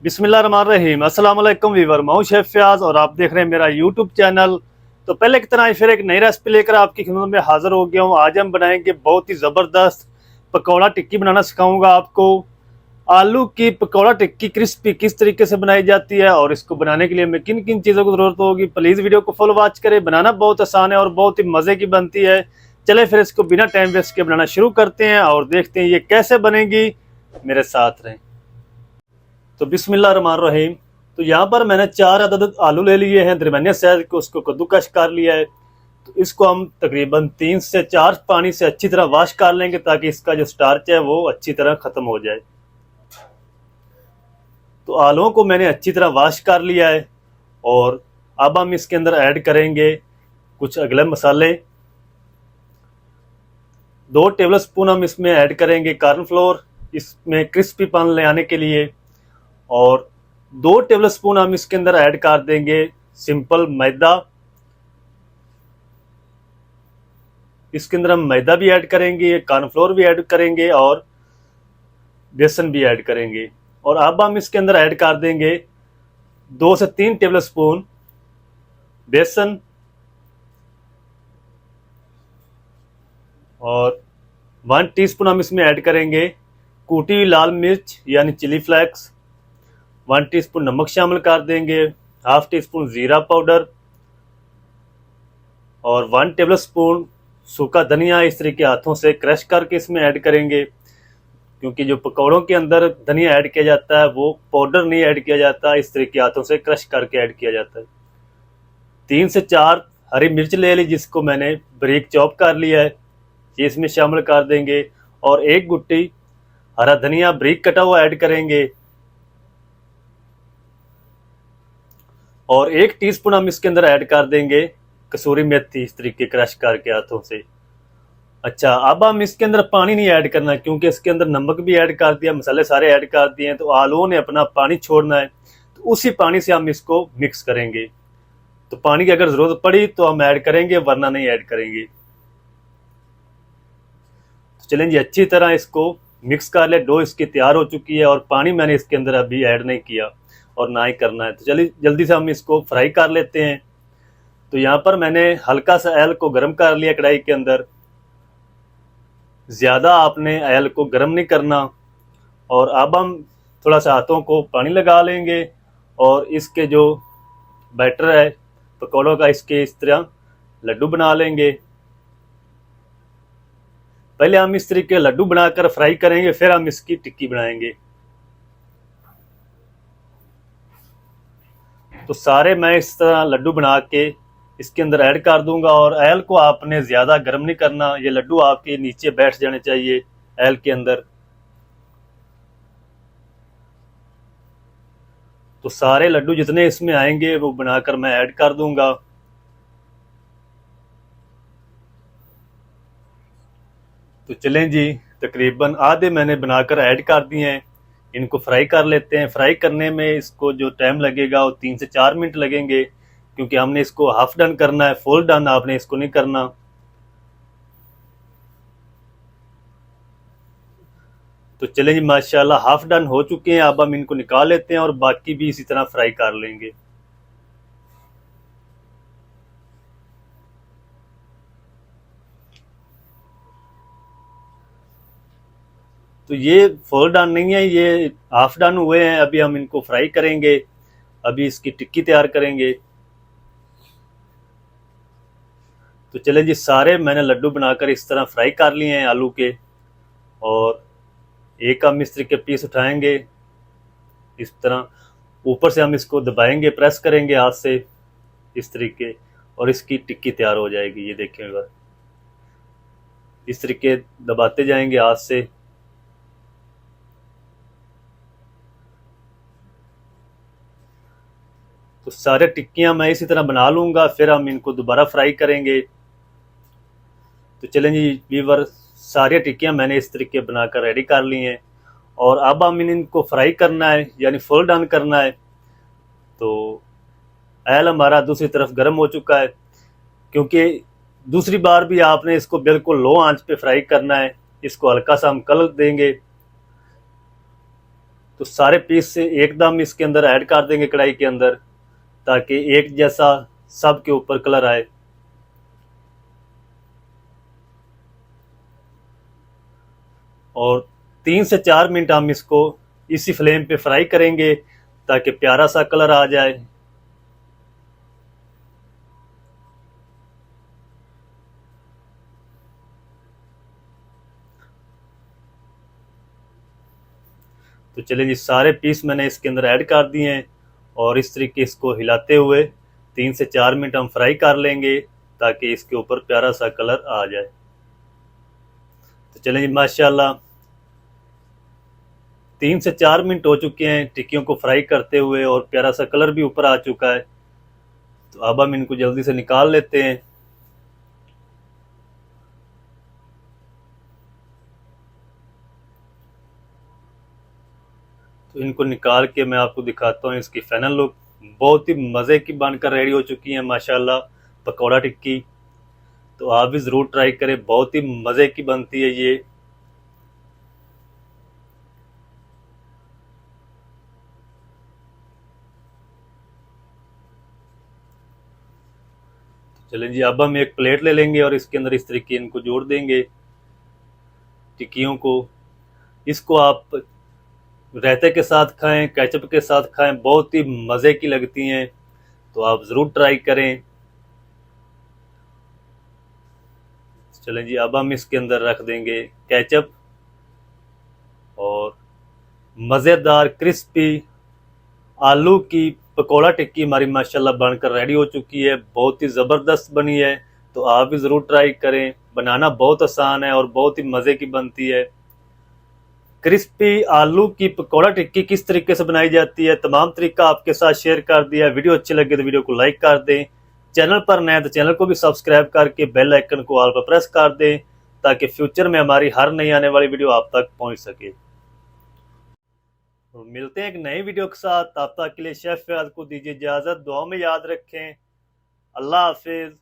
बिस्मिल्लाहिर्रहमानिर्रहीम। अस्सलाम वालेकुम वीवर, मैं हूं शेफ फयाज और आप देख रहे हैं मेरा यूट्यूब चैनल। तो पहले की तरह फिर एक नई रेसिपी लेकर आपकी खिदमत में हाजिर हो गया हूं। आज हम बनाएंगे बहुत ही ज़बरदस्त पकौड़ा टिक्की बनाना सिखाऊंगा आपको। आलू की पकौड़ा टिक्की क्रिस्पी किस तरीके से बनाई जाती है और इसको बनाने के लिए हमें किन किन चीज़ों की ज़रूरत होगी, प्लीज़ वीडियो को फुल वॉच करें। बनाना बहुत आसान है और बहुत ही मज़े की बनती है। चले फिर इसको बिना टाइम वेस्ट के बनाना शुरू करते हैं और देखते हैं ये कैसे बनेगी। मेरे साथ रहें। तो बिस्मिल्लाहिर्रहमानिर्रहीम। तो यहाँ पर मैंने 4 अदद आलू ले लिए हैं दरमियाने साइज के, उसको कद्दूकश कर लिया है। तो इसको हम तकरीबन 3 से 4 पानी से अच्छी तरह वॉश कर लेंगे ताकि इसका जो स्टार्च है वो अच्छी तरह ख़त्म हो जाए। तो आलूओं को मैंने अच्छी तरह वॉश कर लिया है और अब हम इसके अंदर ऐड करेंगे कुछ अगले मसाले। 2 टेबल स्पून हम इसमें ऐड करेंगे कॉर्नफ्लोर, इसमें क्रिस्पीपन ले आने के लिए। और 2 टेबल स्पून हम इसके अंदर ऐड कर देंगे सिंपल मैदा। इसके अंदर हम मैदा भी ऐड करेंगे, कॉर्नफ्लोर भी ऐड करेंगे और बेसन भी ऐड करेंगे। और अब हम इसके अंदर ऐड कर देंगे 2 से 3 टेबल स्पून बेसन और 1 टीस्पून हम इसमें ऐड करेंगे कूटी हुई लाल मिर्च यानी चिली फ्लेक्स। 1 टीस्पून नमक शामिल कर देंगे, हाफ टी स्पून ज़ीरा पाउडर और 1 टेबल स्पून सूखा धनिया इस तरीके के हाथों से क्रश करके इसमें ऐड करेंगे, क्योंकि जो पकौड़ों के अंदर धनिया ऐड किया जाता है वो पाउडर नहीं ऐड किया जाता, इस तरीके के हाथों से क्रश करके ऐड किया जाता है। 3 से 4 हरी मिर्च ले ली जिसको मैंने बारीक चॉप कर लिया है, ये इसमें शामिल कर देंगे। और 1 गुट्टी हरा धनिया बारीक कटा हुआ ऐड करेंगे और 1 टीस्पून हम इसके अंदर ऐड कर देंगे कसूरी मेथी इस तरीके क्रश करके हाथों से। अच्छा, अब हम इसके अंदर पानी नहीं ऐड करना क्योंकि इसके अंदर नमक भी ऐड कर दिया, मसाले सारे ऐड कर दिए हैं, तो आलूओं ने अपना पानी छोड़ना है। तो उसी पानी से हम इसको मिक्स करेंगे। तो पानी की अगर ज़रूरत पड़ी तो हम ऐड करेंगे, वरना नहीं ऐड करेंगे। तो चलें जी, अच्छी तरह इसको मिक्स कर ले। डो इसकी तैयार हो चुकी है और पानी मैंने इसके अंदर अभी ऐड नहीं किया और ना ही करना है। तो चलिए जल्दी से हम इसको फ्राई कर लेते हैं। तो यहाँ पर मैंने हल्का सा ऑयल को गर्म कर लिया कढ़ाई के अंदर। ज़्यादा आपने ऑयल को गर्म नहीं करना। और अब हम थोड़ा सा हाथों को पानी लगा लेंगे और इसके जो बैटर है पकौड़ों का, इसके इस तरह लड्डू बना लेंगे। पहले हम इस तरीके लड्डू बनाकर फ्राई करेंगे, फिर हम इसकी टिक्की बनाएंगे। तो सारे मैं इस तरह लड्डू बना के इसके अंदर ऐड कर दूंगा। और ऑयल को आपने ज़्यादा गर्म नहीं करना, ये लड्डू आपके नीचे बैठ जाने चाहिए ऑयल के अंदर। तो सारे लड्डू जितने इसमें आएंगे वो बनाकर मैं ऐड कर दूंगा। तो चलें जी, तकरीबन आधे मैंने बनाकर ऐड कर दिए हैं। इनको फ्राई कर लेते हैं। फ्राई करने में इसको जो टाइम लगेगा वो 3 से 4 मिनट लगेंगे, क्योंकि हमने इसको हाफ डन करना है, फुल डन आपने इसको नहीं करना। तो चलें जी, माशाल्लाह हाफ डन हो चुके हैं। अब हम इनको निकाल लेते हैं और बाकी भी इसी तरह फ्राई कर लेंगे। तो ये फुल डन नहीं है, ये हाफ डन हुए हैं। अभी हम इनको फ्राई करेंगे, अभी इसकी टिक्की तैयार करेंगे। तो चले जी, सारे मैंने लड्डू बनाकर इस तरह फ्राई कर लिए हैं आलू के। और एक हम इस तरीके पीस उठाएंगे, इस तरह ऊपर से हम इसको दबाएंगे, प्रेस करेंगे हाथ से इस तरीके, और इसकी टिक्की तैयार हो जाएगी। ये देखिएगा, इस तरीके दबाते जाएंगे हाथ से। तो सारे टिक्कियां मैं इसी तरह बना लूँगा, फिर हम इनको दोबारा फ्राई करेंगे। तो चलें जी वीवर, सारी टिक्कियां मैंने इस तरीके बनाकर रेडी कर ली हैं और अब हम इनको फ्राई करना है, यानी फुल डन करना है। तो ऑयल हमारा दूसरी तरफ गर्म हो चुका है, क्योंकि दूसरी बार भी आपने इसको बिल्कुल लो आंच पे फ्राई करना है। इसको हल्का सा हम कलर देंगे। तो सारे पीस से एकदम इसके अंदर ऐड कर देंगे कढ़ाई के अंदर, ताकि एक जैसा सब के ऊपर कलर आए। और 3 से 4 मिनट हम इसको इसी फ्लेम पे फ्राई करेंगे ताकि प्यारा सा कलर आ जाए। तो चलिए जी, सारे पीस मैंने इसके अंदर ऐड कर दिए हैं और इस तरीके इसको हिलाते हुए 3 से 4 मिनट हम फ्राई कर लेंगे ताकि इसके ऊपर प्यारा सा कलर आ जाए। तो चलिए जी, माशाल्लाह 3 से 4 मिनट हो चुके हैं टिक्कियों को फ्राई करते हुए और प्यारा सा कलर भी ऊपर आ चुका है। तो अब हम इनको जल्दी से निकाल लेते हैं। तो इनको निकाल के मैं आपको दिखाता हूँ इसकी फाइनल लुक। बहुत ही मज़े की बनकर रेडी हो चुकी है माशाल्लाह पकौड़ा टिक्की। तो आप भी ज़रूर ट्राई करें, बहुत ही मज़े की बनती है ये। चलें जी, अब हम एक प्लेट ले लेंगे और इसके अंदर इस तरीके इनको जोड़ देंगे टिक्कियों को। इसको आप रायते के साथ खाएं, केचप के साथ खाएं, बहुत ही मज़े की लगती हैं। तो आप ज़रूर ट्राई करें। चलें जी, अब हम इसके अंदर रख देंगे केचप और मज़ेदार क्रिस्पी आलू की पकौड़ा टिक्की हमारी माशाल्लाह बनकर रेडी हो चुकी है। बहुत ही ज़बरदस्त बनी है। तो आप भी ज़रूर ट्राई करें। बनाना बहुत आसान है और बहुत ही मज़े की बनती है। क्रिस्पी आलू की पकौड़ा टिक्की किस तरीके से बनाई जाती है, तमाम तरीका आपके साथ शेयर कर दिया। वीडियो अच्छी लगे तो वीडियो को लाइक कर दें। चैनल पर नए तो चैनल को भी सब्सक्राइब करके बेल आइकन को ऑल पर प्रेस कर दें ताकि फ्यूचर में हमारी हर नई आने वाली वीडियो आप तक पहुंच सके। तो मिलते हैं एक नई वीडियो के साथ। तब तक के लिए शेफ फयाज को दीजिए इजाज़त। दुआ में याद रखें। अल्लाह हाफिज़।